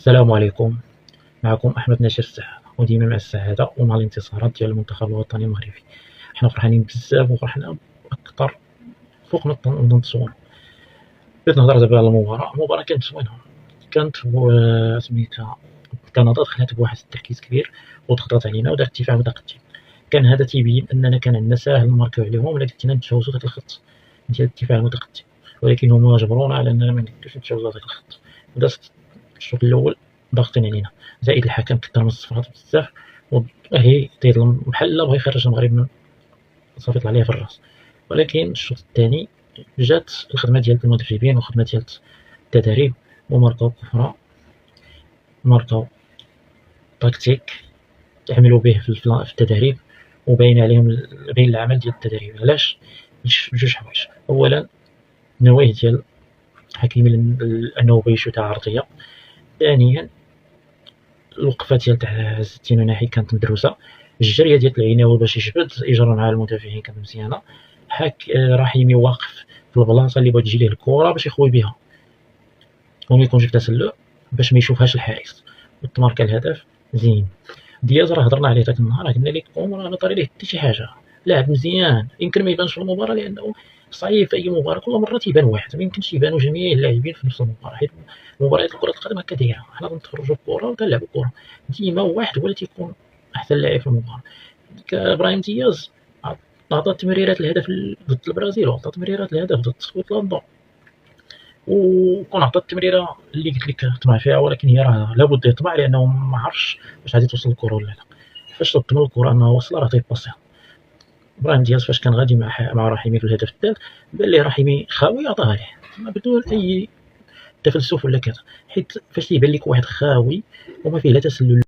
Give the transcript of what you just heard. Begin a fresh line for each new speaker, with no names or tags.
السلام عليكم. معكم أحمد ناشر السعادة، وديما مع السعادة ومع الانتصارات ديال المنتخب الوطني المغربي. حنا فرحانين بزاف وفرحنا أكثر فوق ما نتصور. بغيت نهضر دابا على المباراة كانت زوينة. كانت سميتها كندا دخلت بواحد التركيز كبير وضغطات علينا ودارت الدفاع متقدم. كان هذا تيبين أننا كان عندنا ساهل نماركيو عليهم ولا كنتينا نتجاوزو داك الخط ديال الدفاع المتقدم، ولكن هما جبرونا على أننا منقدروش نتجاوزو هذاك الخط. ودازت الشوط الأول ضاغطين علينا، زائد الحكم كثر من الصفارات بزاف وهي تيظلم بحال بغا يخرج المغرب من صافي طلع ليه في الراس. ولكن الشوط الثاني جات الخدمة ديال المدربين وخدمة ديال التدريب وماركاو كفرة، ماركاو تكتيك عملوا به في التدريب وباين عليهم باين العمل ديال التدريب. علاش؟ بجوج حوايج. اولا النوايا ديال حكيمي انه بيشوتها عرضيه. ثانيا الوقفه ديال تاع عز الدين وناحي كانت مدروسه. الجريه ديال العيناوي باش يجبد يجرى مع المدافعين كانت مزيانه. رحيمي واقف في البلاصه اللي بغات تجي ليه الكره باش يخوي بها وما يكونش في تسلل باش ما يشوفهاش الحارس وتماركا الهدف زين. دياز راه هضرنا عليه داك النهار، قلنا لكم راه ما طاري ليه حتى شي حاجه، لاعب مزيان. يمكن ما يبانش في المباراه لانه صعيب في اي مباراه كل مره تيبان واحد، ما يمكنش يبانوا جميع اللاعبين في نفس المباراه، حيت مباريات كره القدم هكا دايره، حنا كنتفرجوا الكره وكنلعبوا الكره، ديما واحد هو اللي تيكون احسن لاعب في المباراه. ابراهيم دياز عطى تمريرات الهدف ضد البرازيل وعطى تمريرات الهدف ضد اسكتلندا، وكون عطى التمريره اللي قلت لك طمع فيها، ولكن هي راه لابد يطمع لانه ما عرفش واش غادي توصل الكره ولا لا. فاش تضمن الكره انها واصله راه تيباسيها. ابراهيم دياز فاش كان غادي مع رحيمي في الهدف الثالث بان ليه رحيمي خاوي عطاها ليه بدون اي تفلسف ولا كذا، حيت فاش تيبان لك واحد خاوي وما فيه لا تسلل